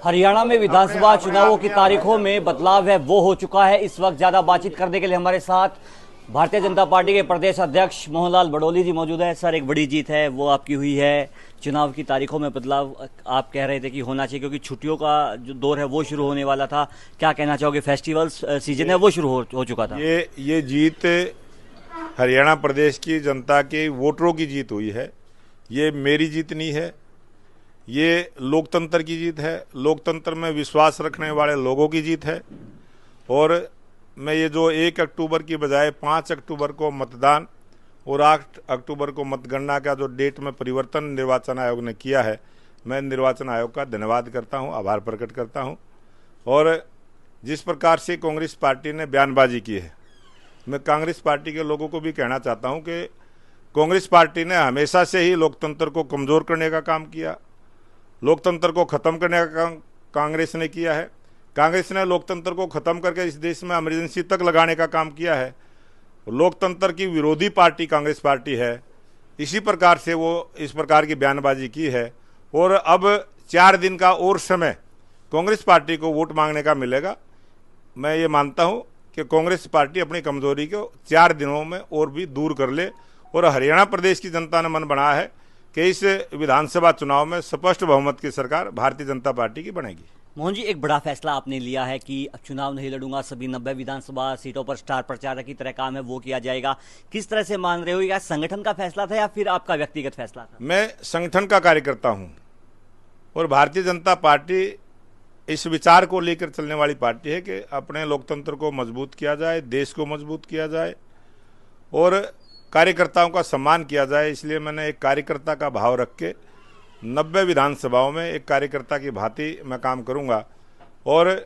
हरियाणा में विधानसभा चुनावों की तारीखों में बदलाव है वो हो चुका है। इस वक्त ज्यादा बातचीत करने के लिए हमारे साथ भारतीय जनता पार्टी के प्रदेश अध्यक्ष मोहनलाल बड़ोली जी मौजूद है। सर, एक बड़ी जीत है वो आपकी हुई है। चुनाव की तारीखों में बदलाव आप कह रहे थे कि होना चाहिए क्योंकि छुट्टियों का जो दौर है वो शुरू होने वाला था। क्या कहना चाहोगे? फेस्टिवल सीजन है वो शुरू हो चुका था। ये जीत हरियाणा प्रदेश की जनता के वोटरों की जीत हुई है। ये मेरी जीत नहीं है, ये लोकतंत्र की जीत है। लोकतंत्र में विश्वास रखने वाले लोगों की जीत है। और मैं ये जो 1 अक्टूबर की बजाय 5 अक्टूबर को मतदान और 8 अक्टूबर को मतगणना का जो डेट में परिवर्तन निर्वाचन आयोग ने किया है, मैं निर्वाचन आयोग का धन्यवाद करता हूं, आभार प्रकट करता हूं। और जिस प्रकार से कांग्रेस पार्टी ने बयानबाजी की है, मैं कांग्रेस पार्टी के लोगों को भी कहना चाहता हूं कि कांग्रेस पार्टी ने हमेशा से ही लोकतंत्र को कमज़ोर करने का काम किया, लोकतंत्र को ख़त्म करने का काम कांग्रेस ने किया है। कांग्रेस ने लोकतंत्र को ख़त्म करके इस देश में इमरजेंसी तक लगाने का काम किया है। लोकतंत्र की विरोधी पार्टी कांग्रेस पार्टी है। इसी प्रकार से वो इस प्रकार की बयानबाजी की है। और अब 4 दिन का और समय कांग्रेस पार्टी को वोट मांगने का मिलेगा। मैं ये मानता हूँ कि कांग्रेस पार्टी अपनी कमज़ोरी को 4 दिनों में और भी दूर कर ले। और हरियाणा प्रदेश की जनता ने मन बनाया है कि इस विधानसभा चुनाव में स्पष्ट बहुमत की सरकार भारतीय जनता पार्टी की बनेगी। मोहन जी, एक बड़ा फैसला आपने लिया है कि चुनाव नहीं लड़ूंगा, सभी 90 विधानसभा सीटों पर स्टार प्रचारक की तरह काम है वो किया जाएगा। किस तरह से मान रहे हो? या संगठन का फैसला था या फिर आपका व्यक्तिगत फैसला था? मैं संगठन का कार्यकर्ता हूं और भारतीय जनता पार्टी इस विचार को लेकर चलने वाली पार्टी है कि अपने लोकतंत्र को मजबूत किया जाए, देश को मजबूत किया जाए और कार्यकर्ताओं का सम्मान किया जाए। इसलिए मैंने एक कार्यकर्ता का भाव रख के 90 विधानसभाओं में एक कार्यकर्ता की भांति मैं काम करूंगा। और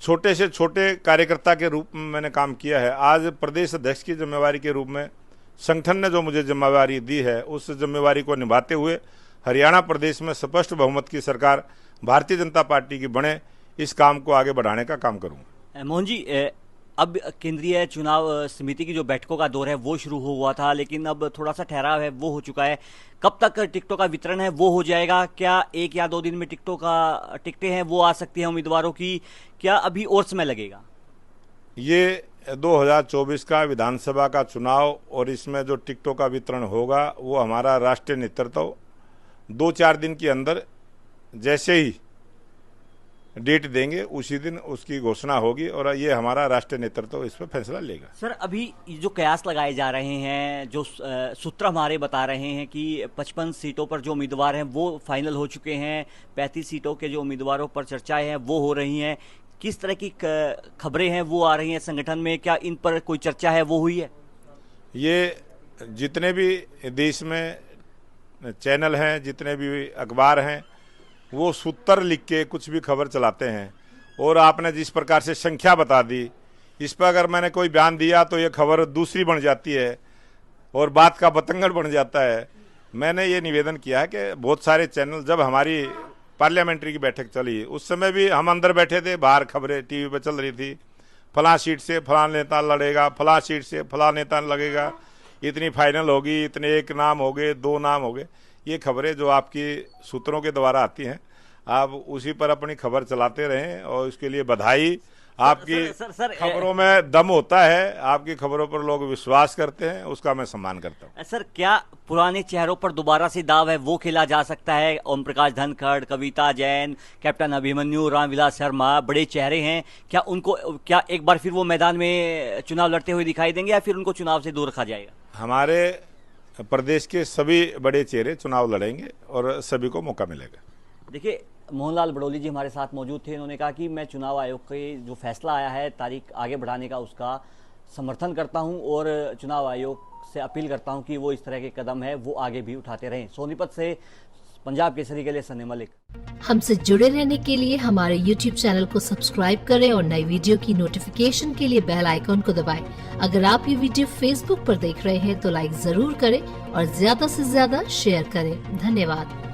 छोटे से छोटे कार्यकर्ता के रूप में मैंने काम किया है। आज प्रदेश अध्यक्ष की जिम्मेवारी के रूप में संगठन ने जो मुझे जिम्मेवारी दी है, उस जिम्मेवारी को निभाते हुए हरियाणा प्रदेश में स्पष्ट बहुमत की सरकार भारतीय जनता पार्टी की बने, इस काम को आगे बढ़ाने का काम करूँगा। मोहन जी, अब केंद्रीय चुनाव समिति की जो बैठकों का दौर है वो शुरू हुआ था, लेकिन अब थोड़ा सा ठहराव है वो हो चुका है। कब तक टिकटों का वितरण है वो हो जाएगा? क्या 1 या 2 दिन में टिकटें हैं वो आ सकती हैं उम्मीदवारों की? क्या अभी और समय लगेगा? ये 2024 का विधानसभा का चुनाव और इसमें जो टिकटों का वितरण होगा वो हमारा राष्ट्रीय नेतृत्व 2-4 दिन के अंदर जैसे ही डेट देंगे उसी दिन उसकी घोषणा होगी और ये हमारा राष्ट्रीय नेतृत्व इस पर फैसला लेगा। सर, अभी जो कयास लगाए जा रहे हैं, जो सूत्र हमारे बता रहे हैं कि 55 सीटों पर जो उम्मीदवार हैं वो फाइनल हो चुके हैं, 35 सीटों के जो उम्मीदवारों पर चर्चाएं हैं वो हो रही हैं। किस तरह की खबरें हैं वो आ रही हैं संगठन में? क्या इन पर कोई चर्चा है वो हुई है? ये जितने भी देश में चैनल हैं, जितने भी अखबार हैं, वो सूत्र लिख के कुछ भी खबर चलाते हैं। और आपने जिस प्रकार से संख्या बता दी, इस पर अगर मैंने कोई बयान दिया तो ये खबर दूसरी बन जाती है और बात का बतंगड़ बन जाता है। मैंने ये निवेदन किया है कि बहुत सारे चैनल, जब हमारी पार्लियामेंट्री की बैठक चली उस समय भी हम अंदर बैठे थे, बाहर खबरें टीवी पर चल रही थी, फलां सीट से फलां नेता लड़ेगा, फलां सीट से फलां नेता लगेगा, इतनी फाइनल होगी, इतने 1 नाम हो गए, 2 नाम हो गए। ये खबरें जो आपकी सूत्रों के द्वारा आती हैं, आप उसी पर अपनी खबर चलाते रहें और इसके लिए बधाई। आपकी खबरों में दम होता है, आपकी खबरों पर लोग विश्वास करते हैं, उसका मैं सम्मान करता हूं। सर, क्या पुराने चेहरों पर दोबारा से दाव है वो खेला जा सकता है? ओम प्रकाश धनखड़, कविता जैन, कैप्टन अभिमन्यु, रामविलास शर्मा, बड़े चेहरे हैं। क्या एक बार फिर वो मैदान में चुनाव लड़ते हुए दिखाई देंगे या फिर उनको चुनाव से दूर रखा जाएगा? हमारे प्रदेश के सभी बड़े चेहरे चुनाव लड़ेंगे और सभी को मौका मिलेगा। देखिए, मोहनलाल बड़ोली जी हमारे साथ मौजूद थे। इन्होंने कहा कि मैं चुनाव आयोग के जो फैसला आया है तारीख आगे बढ़ाने का, उसका समर्थन करता हूं और चुनाव आयोग से अपील करता हूं कि वो इस तरह के कदम है वो आगे भी उठाते रहें। सोनीपत से पंजाब केसरी के लिए सनी मलिक। हमसे जुड़े रहने के लिए हमारे YouTube चैनल को सब्सक्राइब करें और नई वीडियो की नोटिफिकेशन के लिए बेल आइकॉन को दबाएं। अगर आप ये वीडियो Facebook पर देख रहे हैं तो लाइक जरूर करें और ज्यादा से ज्यादा शेयर करें। धन्यवाद।